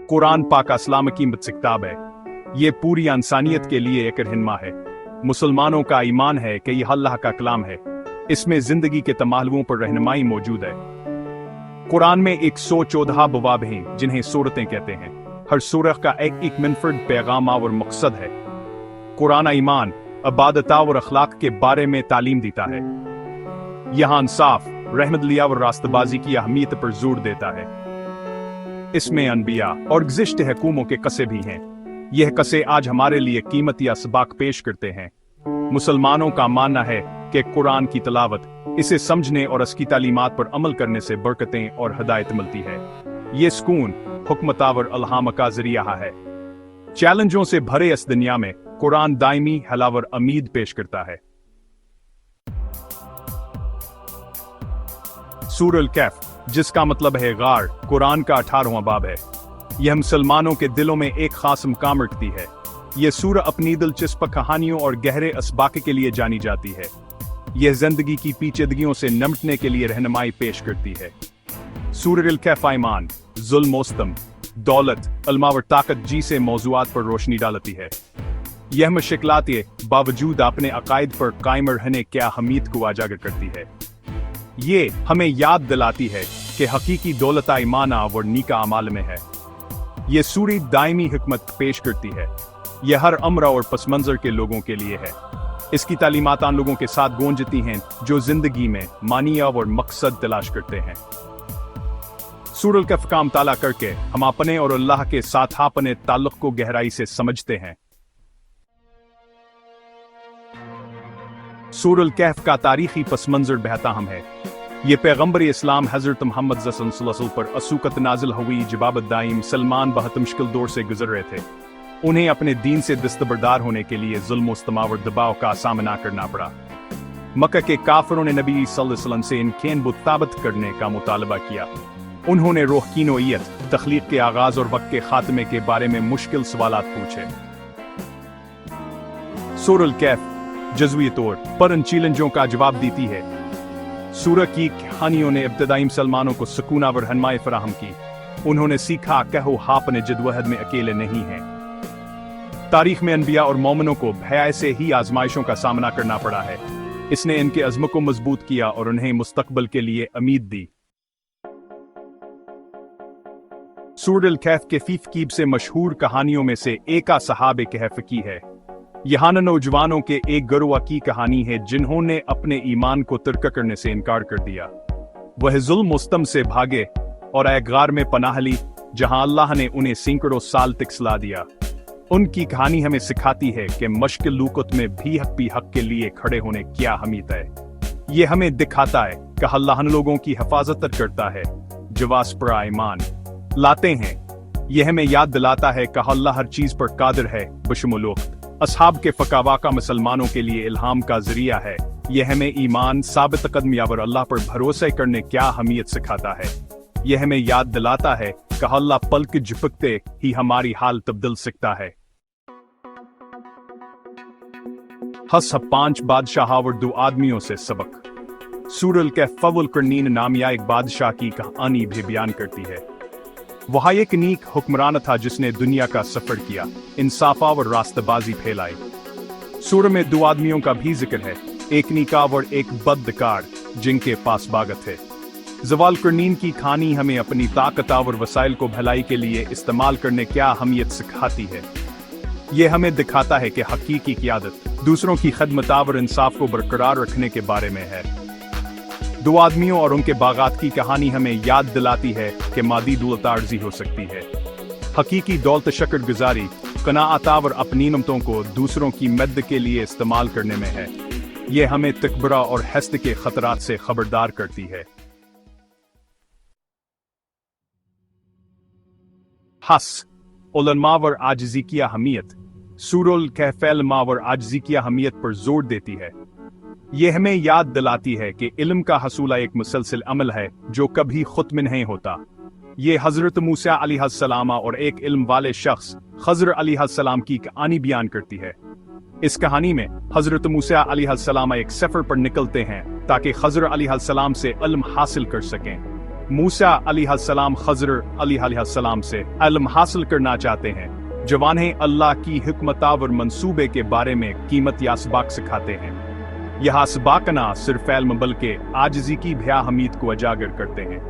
कुरान पाक इस्लाम की मुक़द्दस किताब है। ये पूरी इंसानियत के लिए एक रहनुमा है। मुसलमानों का ईमान है कि यह अल्लाह का कलाम है। इसमें जिंदगी के तमाम पर रहनुमाई मौजूद है। कुरान में 114 अबवाब हैं जिन्हें सूरतें कहते हैं। हर सूरत का एक मुनफरद पैगाम और मकसद है। कुरान ईमान, इबादत और अखलाक के बारे में तालीम देता है। यहाँ इंसाफ, रहमत और रास्तबाजी की अहमियत पर जोर देता है। इसमें अनबिया और गुज़िश्ते हुकूमों के कसे भी हैं। यह कसे आज हमारे लिए कीमती असबाक पेश करते हैं। मुसलमानों का मानना है कि कुरान की तिलावत, इसे समझने और इसकी तालीमात पर अमल करने से बरकतें और हिदायत मिलती है। ये सुकून, हुक्मत और इल्हाम का जरिया है। चैलेंजों से भरे इस दुनिया में कुरान दायमी हलावर उम्मीद पेश करता है। सूरह अल-कहफ, जिसका मतलब है गार, कुरान का 18वां बाब है। यह मुसलमानों के दिलों में एक खास मुकाम रखती है। यह सूरह अपनी दिलचस्प कहानियों और गहरे असबाक के लिए जानी जाती है। यह जिंदगी की पेचीदगियों से निपटने के लिए रहनुमाई पेश करती है। सूरह अल-कहफ ईमान, जुल्म व सितम, दौलत, इल्म और ताकत जैसे मौज़ूआत पर रोशनी डालती है। यह मुश्किलात के बावजूद अपने अकायद पर कायम रहने की अहमियत को उजागर करती है। ये हमें याद दिलाती है कि हकीकी दौलत ईमान और नीका अमाल में है। ये सूरह दायमी हिकमत पेश करती है। यह हर उम्र और पस मंजर के लोगों के लिए है। इसकी तालीमात उन लोगों के साथ गूंजती हैं जो जिंदगी में मानिया और मकसद तलाश करते हैं। सूरह अल-कहफ का मुताला करके हम अपने और अल्लाह के साथ अपने ताल्लुक को गहराई से समझते हैं। सूरह अल-कहफ का तारीखी पस मंजर बेहताम है। ये पैगंबर इस्लाम हजरत मोहम्मद सल्लल्लाहु अलैहि वसल्लम पर असूकत नाजिल हुई जब दाइम सलमान बहुत मुश्किल दौर से गुजर रहे थे। उन्हें अपने दीन से दस्तबरदार होने के लिए जुल्म व इस्तमा और दबाव का सामना करना पड़ा। मक्का के काफिरों ने नबी सल्लल्लाहु अलैहि वसल्लम से इनके मुताबित करने का मुतालबा किया। उन्होंने रूह की नौइयत, तख्लीक के आगाज और वक्त के खात्मे के बारे में मुश्किल सवालात पूछे। सूरह अल-कहफ जज़वी तौर पर इन चैलेंजों का जवाब देती है। सूरह की कहानियों ने इब्तदाई मुसलमानों को सुकून और रहनुमाई फराहम की। उन्होंने सीखा कि वो अपने जद्दोजहद में अकेले नहीं हैं। तारीख में अनबिया और मोमिनों को भय से ही आजमाइशों का सामना करना पड़ा है। इसने इनके अज़्म को मजबूत किया और उन्हें मुस्तकबिल के लिए उम्मीद दी। सूरह अल-कहफ के फीफकीब से मशहूर कहानियों में से एक सहाबे कहफ की है। यहाँ नौजवानों के एक गिरोह की कहानी है जिन्होंने अपने ईमान को तर्क करने से इनकार कर दिया। वह जुल्म मुस्तम से भागे और एक गार में पनाह ली जहाँ अल्लाह ने उन्हें सैकड़ों साल तक सला दिया। उनकी कहानी हमें सिखाती है कि मुश्किल लूकत में भी हक के लिए खड़े होने की अहमियत है। ये हमें दिखाता है कि अल्लाह उन लोगों की हिफाजत करता है जो वास पर ईमान लाते हैं। यह हमें याद दिलाता है कि अल्लाह हर चीज पर कादिर है बशमुल वक्त। असहाब के फकावा का मुसलमानों के लिए इल्हाम का जरिया है। यह हमें ईमान, साबित कदमी और अल्लाह पर भरोसा करने की अहमियत सिखाता है। यह हमें याद दिलाता है कि अल्लाह पलक झपकते ही हमारी हाल तब्दील सकता है। हस 5 बादशाह और 2 आदमियों से सबक। सूरह अल-कहफ फवल करनीन नामिया एक बादशाह की कहानी भी बयान करती है। वहाँ एक नीक हुक्मरान था जिसने दुनिया का सफर किया, इंसाफ और रास्तबाजी फैलाई। सूरह में 2 आदमियों का भी जिक्र है, एक नीका और एक बदकार जिनके पास बागत है। जवाल करनीन की कहानी हमें अपनी ताकत और वसाइल को भलाई के लिए इस्तेमाल करने की अहमियत सिखाती है। यह हमें दिखाता है कि हकीकी क़ियादत दूसरों की खदमत और इंसाफ को बरकरार रखने के बारे में है। 2 आदमियों और उनके बागात की कहानी हमें याद दिलाती है कि मादी दौलत आर्जी हो सकती है। हकीकी दौलत शुक्रगुजारी, कनाअत और अपनी नेमतों को दूसरों की मदद के लिए इस्तेमाल करने में है। यह हमें तकबरा और हस्त के खतरात से खबरदार करती है। हस उलमा और आजिज़ी की अहमियत। सूरह अल-कहफ इल्म और आजिज़ी की अहमियत पर जोर देती है। यह हमें याद दिलाती है कि इल्म का हसूला एक मुसलसल अमल है जो कभी खुद में नहीं होता। ये हजरत मूसा अलैहिस्सलाम और एक इल्म वाले शख्स खज़र अलैहिस्सलाम की कहानी बयान करती है। इस कहानी में हजरत मूसा अलैहिस्सलाम एक सफर पर निकलते हैं ताकि खज़र अलैहिस्सलाम से इल्म हासिल कर सकें। मूसा अलैहिस्सलाम खज़र अलैहिस्सलाम से इल्म हासिल करना चाहते हैं। जवानें अल्लाह की हिकमत और मंसूबे के बारे में कीमती असबाक सिखाते हैं। यह असबाक न सिर्फ इल्म बल्कि आजिज़ी की भी अहमियत को उजागर करते हैं।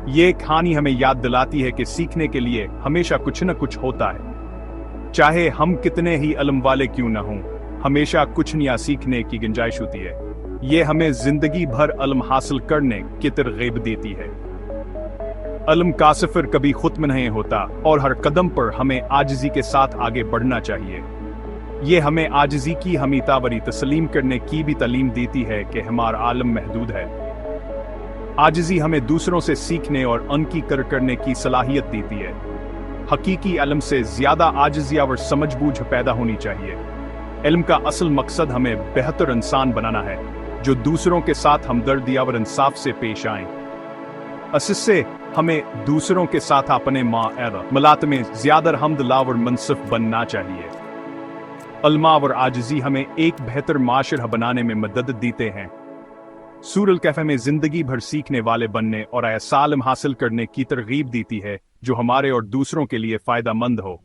ये कहानी हमें याद दिलाती है कि सीखने के लिए हमेशा कुछ न कुछ होता है। चाहे हम कितने ही इल्म वाले क्यों न हों, हमेशा कुछ नया सीखने की गुंजाइश होती है। ये हमें जिंदगी भर इल्म हासिल करने की तरगीब देती है। इल्म का सफर कभी खत्म नहीं होता और हर कदम पर हमें आजिज़ी के साथ आगे बढ़ना चाहिए। ये हमें आजिज़ी की हमीतावरी तस्लीम करने की भी तालीम देती है कि हमारा आलम महदूद है। आजिज़ी हमें दूसरों से सीखने और उनकी कदर करने की सलाहियत देती है। हकीकी इल्म से ज्यादा आजिज़ी और समझबूझ पैदा होनी चाहिए। इल्म का असल मकसद हमें बेहतर इंसान बनाना है, जो दूसरों के साथ हमदर्दी और इंसाफ से पेश आए। इससे हमें दूसरों के साथ अपने मामलात में ज्यादा हमदला और मुनसिफ बनना चाहिए। इल्म और आजिज़ी हमें एक बेहतर माशरा बनाने में मदद देते हैं। सूरह कहफ में जिंदगी भर सीखने वाले बनने और ऐसा इल्म हासिल करने की तरगीब देती है जो हमारे और दूसरों के लिए फायदेमंद हो।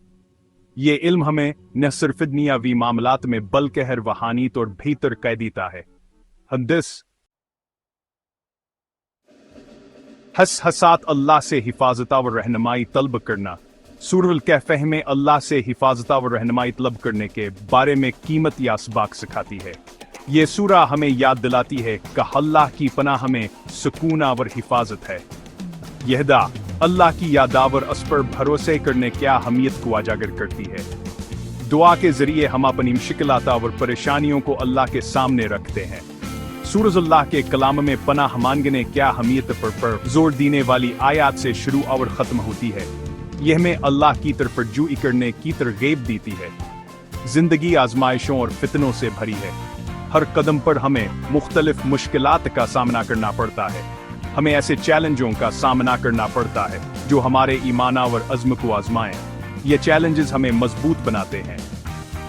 ये इल्म हमें न सिर्फ दुनियावी मामलात में बल्कि हर रूहानियत और भीतर कह देता है। हदीस हसात अल्लाह से हिफाजत और रहनुमाई तलब करना। सूरह कहफ में अल्लाह से हिफाजत और रहनुमाई तलब करने के बारे में कीमती असबाक सिखाती है। ये सूरा हमें याद दिलाती है कि अल्लाह की पनाह हमें सुकून और हिफाजत है। यह दा अल्लाह की यादावर अस पर भरोसे करने की अहमियत को उजागर करती है। दुआ के जरिए हम अपनी मुश्किलात और परेशानियों को अल्लाह के सामने रखते हैं। सूरह अल्लाह के कलाम में पनाह मांगने की अहमियत पर जोर देने वाली आयत से शुरू और ख़त्म होती है। यह हमें अल्लाह की तरफ रुजू करने की तरगीब देती है। जिंदगी आजमाइशों और फितनों से भरी है। हर कदम पर हमें मुख्तलिफ मुश्किलात का सामना करना पड़ता है। हमें ऐसे चैलेंजों का सामना करना पड़ता है जो हमारे ईमान और अज़्म को आजमाएं। ये चैलेंजेस हमें मजबूत बनाते हैं।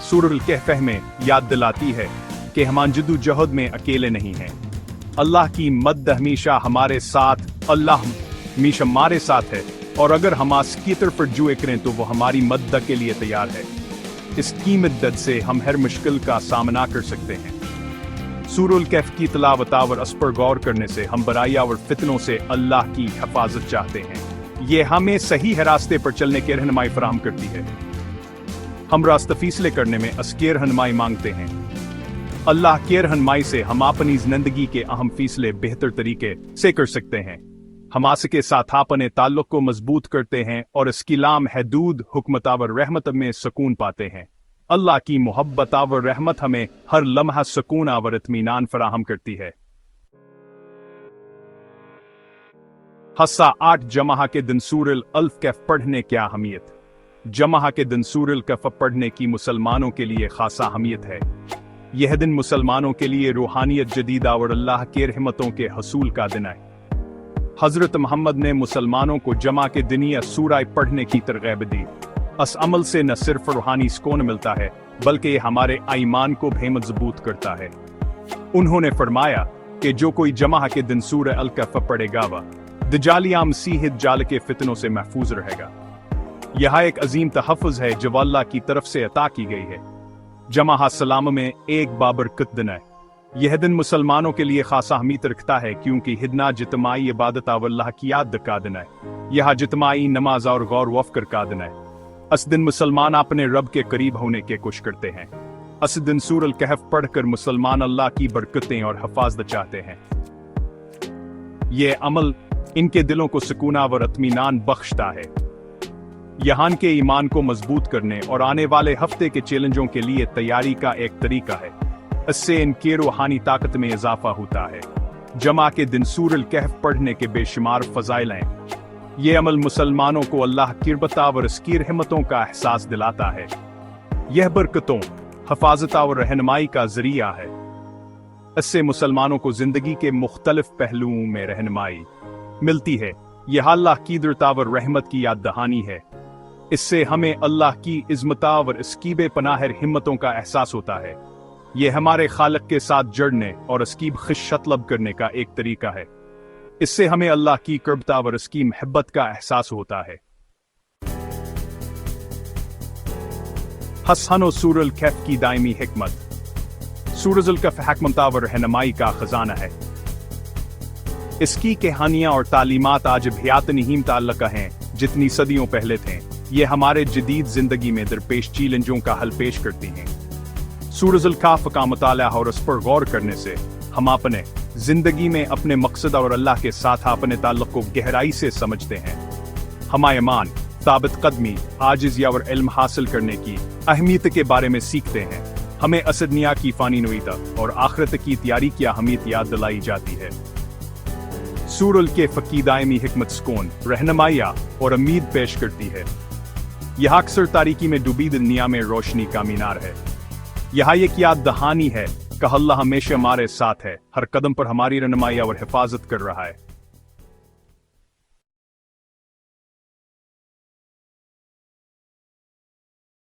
सूरह कहफ में याद दिलाती है कि हम जद्दोजहद में अकेले नहीं हैं। अल्लाह की मदद हमेशा हमारे साथ अल्लाह हमेशा हमारे साथ है, और अगर हम उसकी तरफ रुजू करें तो वो हमारी मदद के लिए तैयार है। इसकी मदद से हम हर मुश्किल का सामना कर सकते हैं। सूरह कहफ की तिलावत और उस पर गौर करने से हम बुराई और फितनों से अल्लाह की हिफाजत चाहते हैं। ये हमें सही रास्ते पर चलने की रहनुमाई फराहम करती है। हम रास्ता फैसले करने में उसकी रहनुमाई मांगते हैं। अल्लाह की रहनुमाई से हम अपनी जिंदगी के अहम फैसले बेहतर तरीके से कर सकते हैं। हम उसके साथ अपने ताल्लुक को मजबूत करते हैं और इसकी लामहदूद हुकमत और रहमत में सुकून पाते हैं। अल्लाह की मोहब्बत और रहमत हमें हर लम्हा सुकून और इत्मीनान फराहम करती है। हस्सा 8 जमाह के दिन सूरह अल कहफ पढ़ने की अहमियत। जमाह के दिन सूरह कहफ पढ़ने की मुसलमानों के लिए खासा अहमियत है। यह दिन मुसलमानों के लिए रूहानियत जदीदा और अल्लाह के रहमतों के हसूल का दिन है। हजरत मोहम्मद ने मुसलमानों को जमा के दिनिया सूरा पढ़ने की तरगीब दी। इस अमल से न सिर्फ रूहानी सुकून मिलता है बल्कि ये हमारे ईमान को भी मजबूत करता है। उन्होंने फरमाया कि जो कोई जमा के दिन सूरह अल कहफ पढ़ेगा वह दजालिया मसीह जाल के फितनों से महफूज रहेगा। यह एक अजीम तहफ़्फ़ुज़ है जो अल्लाह की तरफ से अता की गई है। जमा सलाम में एक बाबरकत दिन है। यह दिन मुसलमानों के लिए खासा अहमियत रखता है क्योंकि हिदना जितमाई इबादत और अल्लाह की याद का दिन है। यह जितमाई नमाज और गौर वफ़कर का दिन है। इस दिन मुसलमान अपने रब के करीब होने की कोशिश करते हैं। इस दिन सूरह कहफ पढ़कर मुसलमान अल्लाह की बरकतें और हिफाजत चाहते हैं। ये अमल इनके दिलों को सुकून और इत्मीनान बख्शता है। यहाँ के ईमान को मजबूत करने और आने वाले हफ्ते के चैलेंजों के लिए तैयारी का एक तरीका है। इससे इनकी रूहानी ताकत में इजाफा होता है। जमा के दिन सूरह कहफ पढ़ने के बेशुमार फजाइल हैं। ये अमल मुसलमानों को अल्लाह की रहमत और उसकी रहमतों का एहसास दिलाता है। यह बरकतों, हिफाजत और रहनुमाई का जरिया है। इससे मुसलमानों को जिंदगी के मुख्तलिफ पहलुओं में रहनुमाई मिलती है। यह अल्लाह की दरता और रहमत की याद दहानी है। इससे हमें अल्लाह की इज़्ज़त और इसकी बेपनाह हिम्मतों का एहसास होता है। यह हमारे खालिक के साथ जुड़ने और उसकी खिदमत करने का एक तरीका है। इससे हमें अल्लाह की क़ुर्बत और उसकी महब्बत का एहसास होता है। हसन सूरल कैफ की दायमी हिकमत। सूरजुल कफ हिकमत और रहनुमाई का खजाना है। इसकी कहानियां और तालीमात आज भी इतनी मुतअल्लिक़ हैं जितनी सदियों पहले थे। ये हमारे जदीद जिंदगी में दरपेश चैलेंजों का हल पेश करती हैं। सूरजुल काफ का मुताला और उस पर गौर करने से हम अपने जिंदगी में अपने मकसद और अल्लाह के साथ अपने ताल्लुक़ को गहराई से समझते हैं। हम ईमान, साबित कदमी, आजिज़ी और इल्म हासिल करने की अहमियत के बारे में सीखते हैं। हमें असदनिया की फ़ानी नोईता और आखिरत की तैयारी की अहमियत याद दिलाई जाती है। सूरल के फ़की दायमी हिकमत सुकून, रहनुमाइयाँ और उम्मीद पेश करती है। यह अक्सर तारीकी में डूबी दुनिया में रोशनी का मीनार है। यह एक याद दहानी है कि अल्लाह हमेशा हमारे साथ है, हर कदम पर हमारी रहनुमाई और हिफाजत कर रहा है।